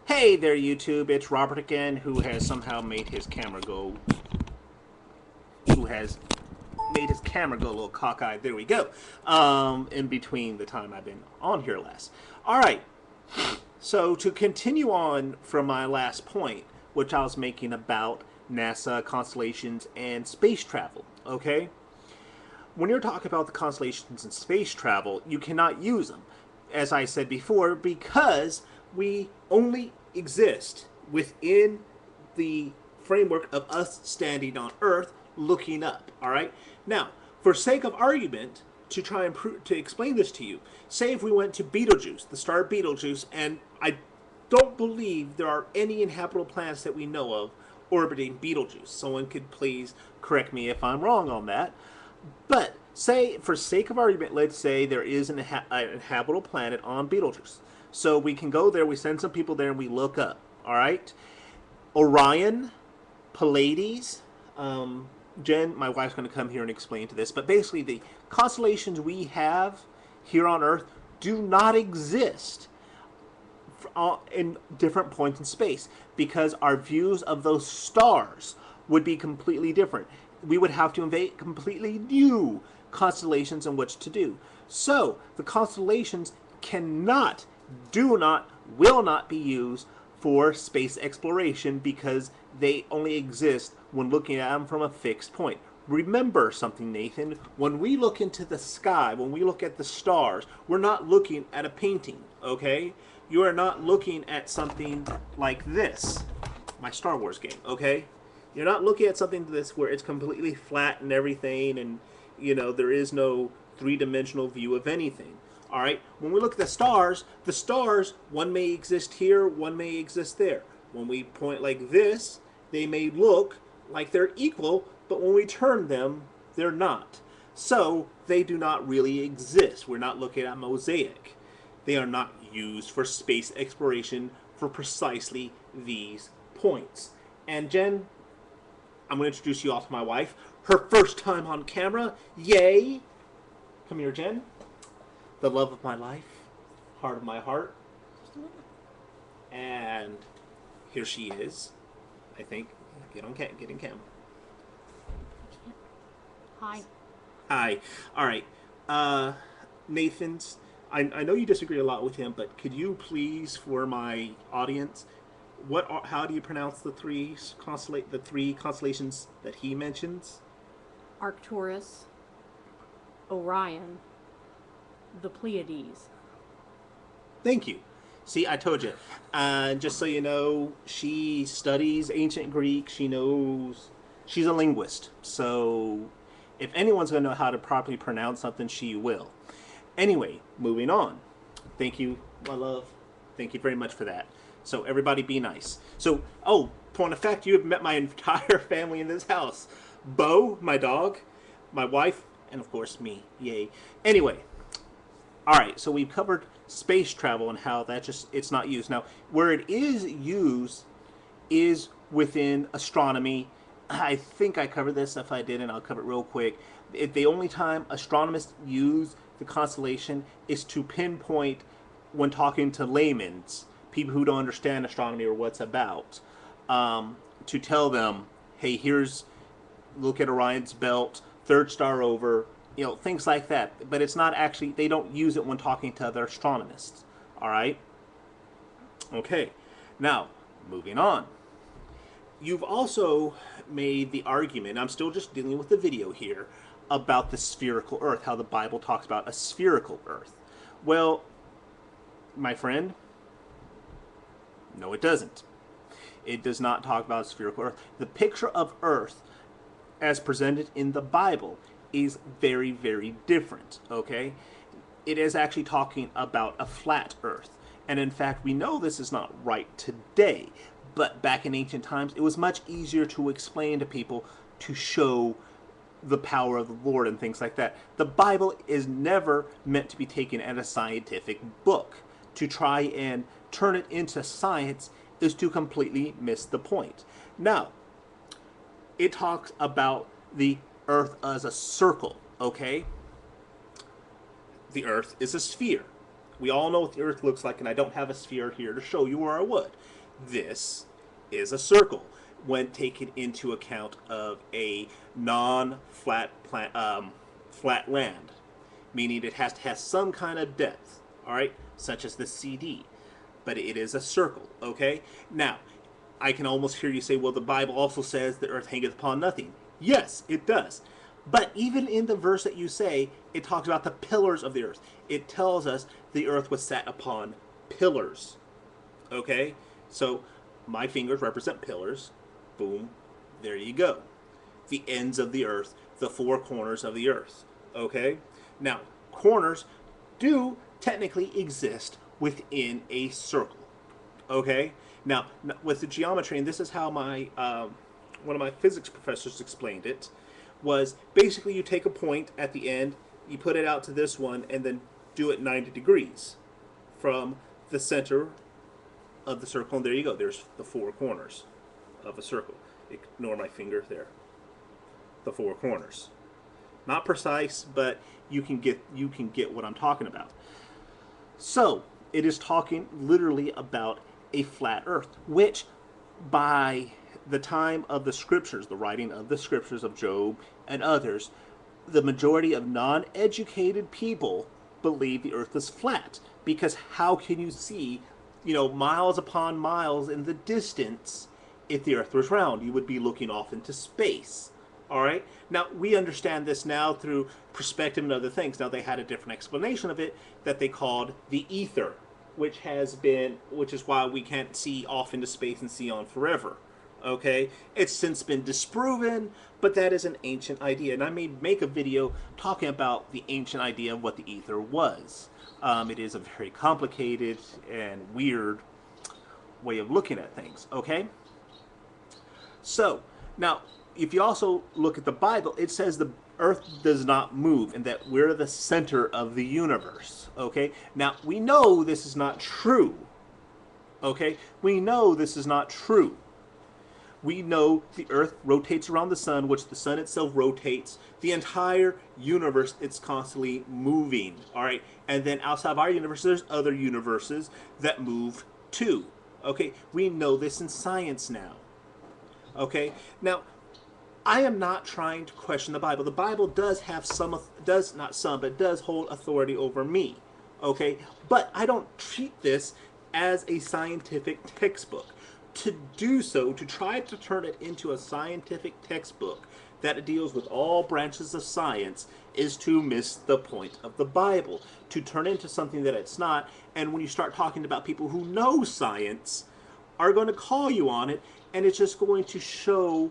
Hey there, YouTube. It's Robert again, who has somehow made his camera go. Who has made his camera go a little cockeyed. There we go. In between the time I've been on here last. All right. So to continue on from my last point, which I was making about NASA, constellations, and space travel. Okay. When you're talking about the constellations and space travel, you cannot use them, as I said before, because we only exist within the framework of us standing on Earth looking up. All right. Now, for sake of argument, to try and to explain this to you, say if we went to Betelgeuse, the star Betelgeuse, and I don't believe there are any inhabitable planets that we know of orbiting Betelgeuse. Someone could please correct me if I'm wrong on that. But say, for sake of argument, let's say there is an inhabitable planet on Betelgeuse. So we can go there, we send some people there, and we look up. All right? Orion, Pleiades, Jen, my wife's going to come here and explain to this, but basically the constellations we have here on Earth do not exist in different points in space because our views of those stars would be completely different. We would have to invent completely new constellations in which to do. So the constellations cannot, do not, will not be used for space exploration because they only exist when looking at them from a fixed point. Remember something, Nathan. When we look into the sky, when we look at the stars, we're not looking at a painting, okay? You are not looking at something like this, my Star Wars game, okay? You're not looking at something like this where it's completely flat and everything and, you know, there is no three-dimensional view of anything. All right, when we look at the stars, one may exist here, one may exist there. When we point like this, they may look like they're equal, but when we turn them, they're not. So they do not really exist. We're not looking at a mosaic. They are not used for space exploration for precisely these points. And Jen, I'm going to introduce you all to my wife. Her first time on camera. Yay! Come here, Jen. The love of my life, heart of my heart. And here she is. I think. Get in camera. Hi. Hi. All right. Nathan's. I know you disagree a lot with him, but could you please, for my audience, how do you pronounce the three constellations that he mentions? Arcturus, Orion, the Pleiades. Thank you. See, I told you. Just so you know, she studies ancient Greek. She knows. She's a linguist. So if anyone's going to know how to properly pronounce something, she will. Anyway, moving on. Thank you, my love. Thank you very much for that. So everybody be nice. So, point of fact, you have met my entire family in this house. Bo, my dog, my wife, and of course me. Yay. Anyway. Alright, so we've covered space travel and how it's not used. Now, where it is used is within astronomy. I think I covered this. If I didn't, I'll cover it real quick. The only time astronomers use the constellation is to pinpoint when talking to laymen, people who don't understand astronomy or what's about, to tell them, hey, look at Orion's belt, third star over, things like that. But it's not actually, they don't use it when talking to other astronomers. All right? Okay. Now, moving on. You've also made the argument, I'm still just dealing with the video here, about the spherical Earth, how the Bible talks about a spherical Earth. Well, my friend, no, it doesn't. It does not talk about a spherical Earth. The picture of Earth, as presented in the Bible, is very, very different, okay? It is actually talking about a flat Earth. And in fact, we know this is not right today, but back in ancient times, it was much easier to explain to people to show the power of the Lord and things like that. The Bible is never meant to be taken as a scientific book. To try and turn it into science is to completely miss the point. Now, it talks about the Earth as a circle, okay? The Earth is a sphere, We all know what the Earth looks like, and I don't have a sphere here to show you, or I would. This is a circle when taken into account of a non-flat flat land, meaning it has to have some kind of depth, all right, such as the CD. But it is a circle, okay? Now, I can almost hear you say, well, the Bible also says the earth hangeth upon nothing. Yes, it does. But even in the verse that you say, it talks about the pillars of the earth. It tells us the earth was set upon pillars. Okay? So my fingers represent pillars. Boom. There you go. The ends of the earth, the four corners of the earth. Okay? Now, corners do technically exist within a circle. Okay? Now, with the geometry, and this is how my one of my physics professors explained it, was basically you take a point at the end, you put it out to this one, and then do it 90 degrees from the center of the circle, and there you go. There's the four corners of a circle. Ignore my finger there. The four corners. Not precise, but you can get what I'm talking about. So it is talking literally about a flat earth, which by the time of the scriptures, the writing of the scriptures of Job and others, the majority of non-educated people believe the earth is flat, because how can you see, miles upon miles in the distance if the earth was round? You would be looking off into space. All right. Now, we understand this now through perspective and other things. Now, they had a different explanation of it that they called the ether, which is why we can't see off into space and see on forever. Okay, it's since been disproven, but that is an ancient idea, and I may make a video talking about the ancient idea of what the ether was. It is a very complicated and weird way of looking at things. Okay, so now if you also look at the Bible, it says the earth does not move and that we're the center of the universe. Okay, now we know this is not true. Okay, we know this is not true. We know the earth rotates around the sun, which the sun itself rotates. The entire universe, it's constantly moving, all right? And then outside of our universe, there's other universes that move too, okay? We know this in science now, okay? Now, I am not trying to question the Bible. The Bible does have does hold authority over me, okay? But I don't treat this as a scientific textbook. To do so, to try to turn it into a scientific textbook that deals with all branches of science, is to miss the point of the Bible. To turn into something that it's not, and when you start talking about people who know science, are going to call you on it, and it's just going to show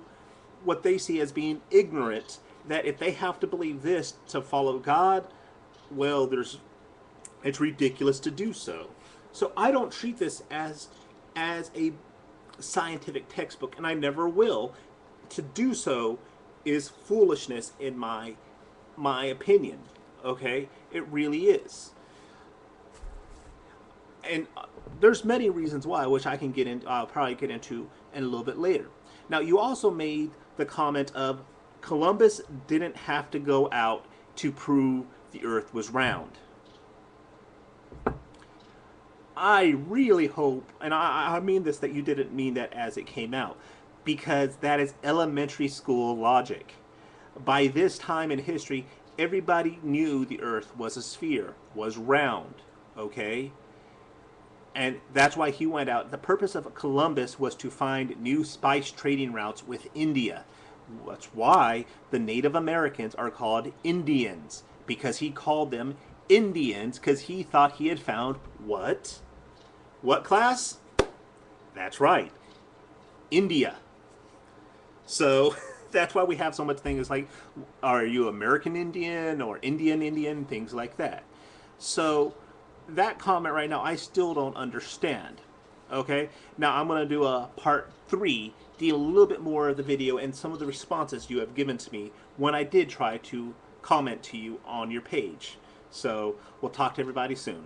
what they see as being ignorant, that if they have to believe this to follow God, well, it's ridiculous to do so. So I don't treat this as a scientific textbook, and I never will. To do so is foolishness in my opinion. Okay, it really is, and there's many reasons why, which I'll probably get into in a little bit later. Now, you also made the comment of Columbus didn't have to go out to prove the earth was round. I really hope, and I mean this, that you didn't mean that as it came out, because that is elementary school logic. By this time in history, everybody knew the earth was a sphere, was round, okay? And that's why he went out. The purpose of Columbus was to find new spice trading routes with India. That's why the Native Americans are called Indians, because he called them Indians because he thought he had found what? What class? That's right, India. So that's why we have so much things like, are you American Indian or Indian Indian, things like that. So that comment right now, I still don't understand. Okay, now I'm going to do a part 3, deal a little bit more of the video and some of the responses you have given to me when I did try to comment to you on your page. So we'll talk to everybody soon.